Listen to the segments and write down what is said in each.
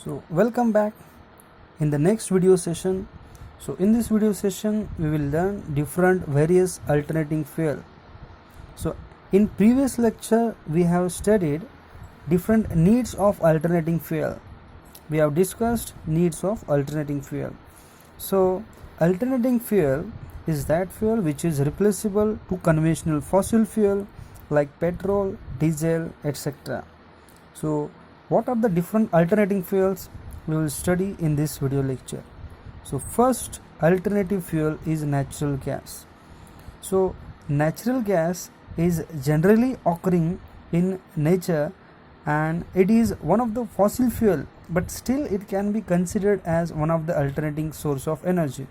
So welcome back in the next video session. So in this video session we will learn different various alternating fuel. So in previous lecture we have studied different needs of alternating fuel. We have discussed needs of alternating fuel. So alternating fuel is that fuel which is replaceable to conventional fossil fuel like petrol, diesel, etc. So what are the different alternating fuels we will study in this video lecture. So first alternative fuel is natural gas. So natural gas is generally occurring in nature and it is one of the fossil fuel, but still it can be considered as one of the alternating source of energy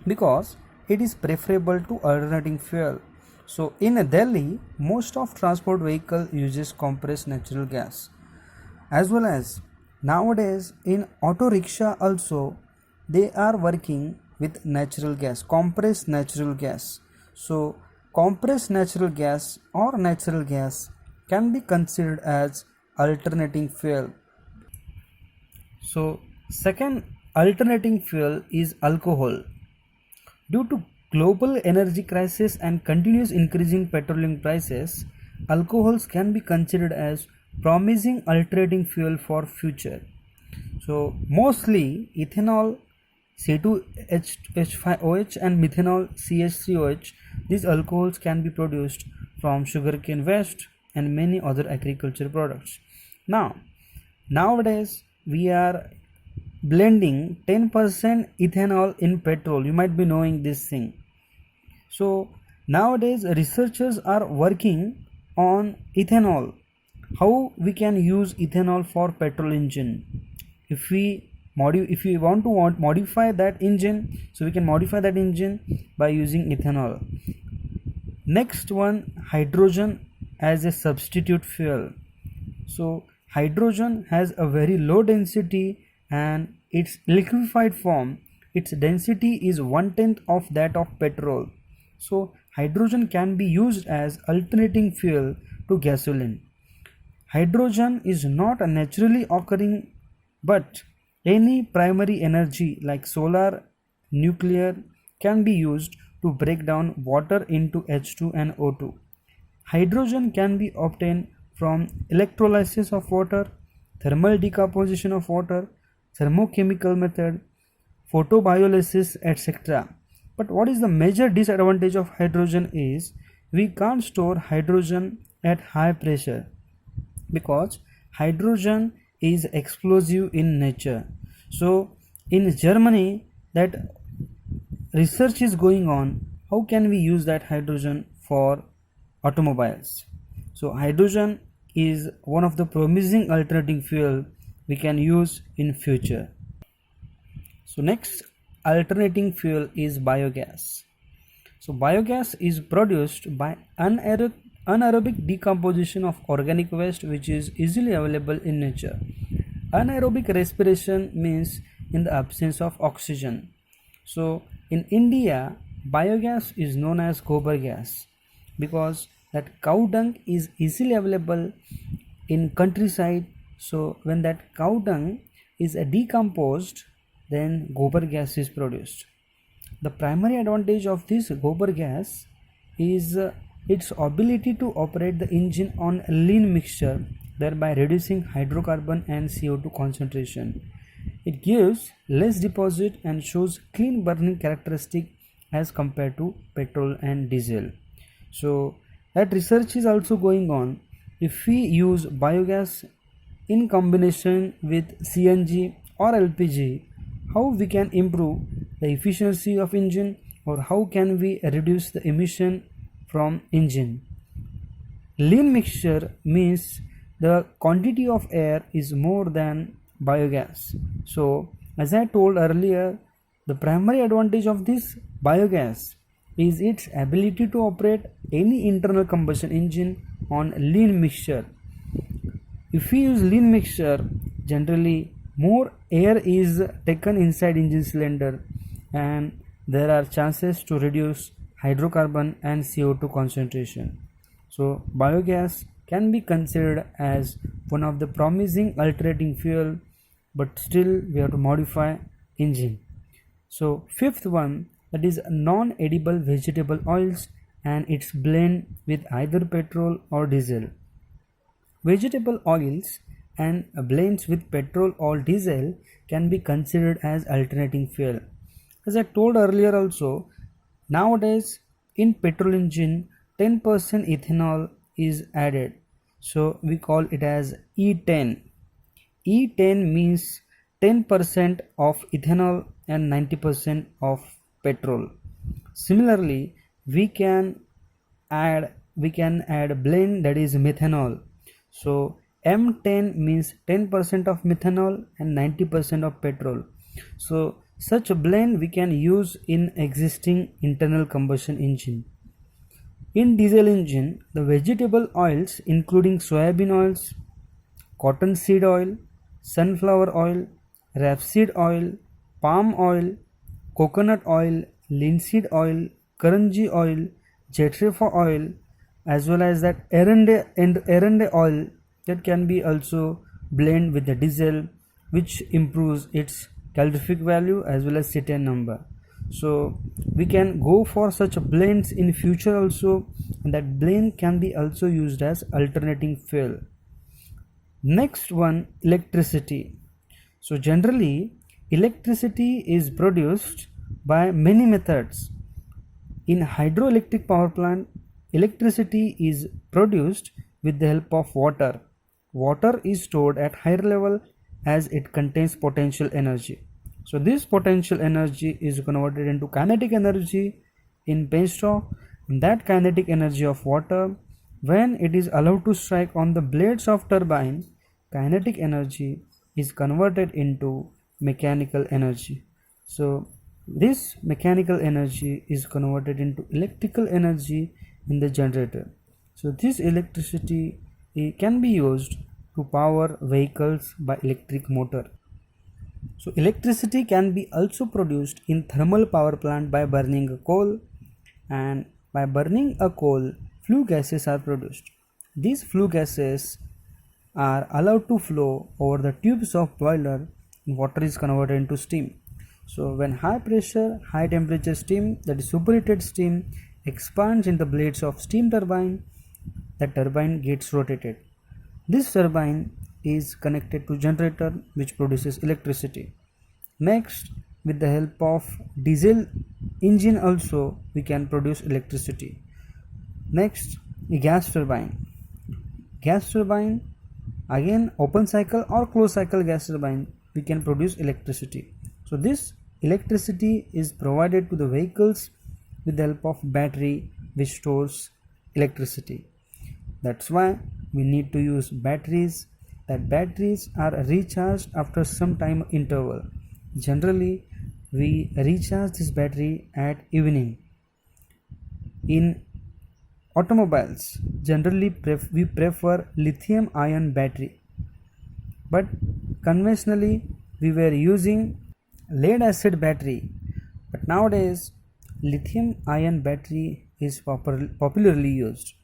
because it is preferable to alternating fuel. So in Delhi most of transport vehicle uses compressed natural gas, as well as nowadays in auto rickshaw also they are working with natural gas, compressed natural gas. So compressed natural gas or natural gas can be considered as alternating fuel. So second alternating fuel is alcohol. Due to global energy crisis and continuous increase in petroleum prices, alcohols can be considered as promising alternating fuel for future. So mostly ethanol, C2H5OH and methanol CH3OH, these alcohols can be produced from sugarcane waste and many other agriculture products. Nowadays we are blending 10% ethanol in petrol. You might be knowing this thing. So nowadays researchers are working on ethanol, how we can use ethanol for petrol engine. If we want to modify that engine, so we can modify that engine by using ethanol. Next one, hydrogen as a substitute fuel. So hydrogen has a very low density and its liquefied form, its density is 1/10 of that of petrol. So hydrogen can be used as alternating fuel to gasoline. Hydrogen is not a naturally occurring, but any primary energy like solar, nuclear can be used to break down water into H2 and O2. Hydrogen can be obtained from electrolysis of water, thermal decomposition of water, thermochemical method, photobiolysis, etc. But what is the major disadvantage of hydrogen is we can't store hydrogen at high pressure because hydrogen is explosive in nature. So in Germany that research is going on, how can we use that hydrogen for automobiles. So hydrogen is one of the promising alternating fuel we can use in future. So next alternating fuel is biogas. So biogas is produced by anaerobic decomposition of organic waste which is easily available in nature. Anaerobic respiration means in the absence of oxygen. So in India biogas is known as gobar gas because that cow dung is easily available in countryside. So when that cow dung is decomposed, then gobar gas is produced. The primary advantage of this gobar gas is its ability to operate the engine on lean mixture, thereby reducing hydrocarbon and CO2 concentration. It gives less deposit and shows clean burning characteristic as compared to petrol and diesel. So that research is also going on. If we use biogas in combination with CNG or LPG, how we can improve the efficiency of engine or how can we reduce the emission from engine. Lean mixture means the quantity of air is more than biogas. So as I told earlier, the primary advantage of this biogas is its ability to operate any internal combustion engine on lean mixture. If we use lean mixture, generally more air is taken inside engine cylinder and there are chances to reduce hydrocarbon and CO2 concentration. So biogas can be considered as one of the promising alternating fuel but still we have to modify engine. So fifth one, that is non-edible vegetable oils and its blend with either petrol or diesel. Vegetable oils and blends with petrol or diesel can be considered as alternating fuel. As I told earlier also, nowadays in petrol engine 10% ethanol is added. So we call it as E10. E10 means 10% of ethanol and 90% of petrol. Similarly, we can add a blend that is methanol. So M10 means 10% of methanol and 90% of petrol. So such a blend we can use in existing internal combustion engine. In diesel engine, the vegetable oils including soybean oils, cottonseed oil, sunflower oil, rapeseed oil, palm oil, coconut oil, linseed oil, karanji oil, jatropha oil, as well as that erinde oil, that can be also blend with the diesel, which improves its calorific value as well as cetane number. So we can go for such blends in future also, and that blend can be also used as alternating fuel. Next one, electricity. So generally electricity is produced by many methods. In hydroelectric power plant, electricity is produced with the help of water. Water is stored at higher level as it contains potential energy. So this potential energy is converted into kinetic energy in penstock, and that kinetic energy of water, when it is allowed to strike on the blades of turbine, kinetic energy is converted into mechanical energy. So this mechanical energy is converted into electrical energy in the generator. So this electricity can be used to power vehicles by electric motor. So electricity can be also produced in thermal power plant by burning a coal, and by burning a coal flue gases are produced. These flue gases are allowed to flow over the tubes of boiler, and water is converted into steam. So when high pressure, high temperature steam, that is superheated steam, expands in the blades of steam turbine, the turbine gets rotated. This turbine is connected to generator which produces electricity. Next, with the help of diesel engine also we can produce electricity. Next, a gas turbine. Gas turbine, again open cycle or closed cycle gas turbine, we can produce electricity. So this electricity is provided to the vehicles with the help of battery which stores electricity. That's why we need to use batteries. That batteries are recharged after some time interval. Generally we recharge this battery at evening. In automobiles, generally we prefer lithium ion battery, but conventionally we were using lead acid battery, but nowadays lithium ion battery is popularly used.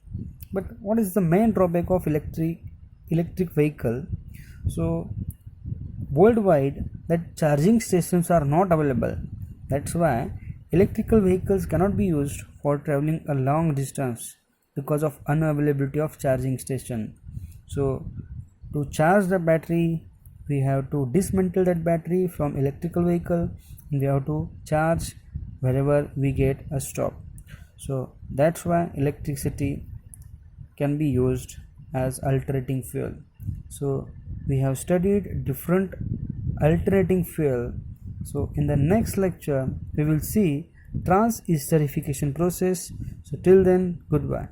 But what is the main drawback of electric vehicle? So worldwide that charging stations are not available. That's why electrical vehicles cannot be used for traveling a long distance because of unavailability of charging station. So to charge the battery, we have to dismantle that battery from electrical vehicle, and we have to charge wherever we get a stop. So that's why electricity can be used as alternating fuel. So we have studied different alternating fuel. So in the next lecture we will see trans esterification process. So till then, goodbye.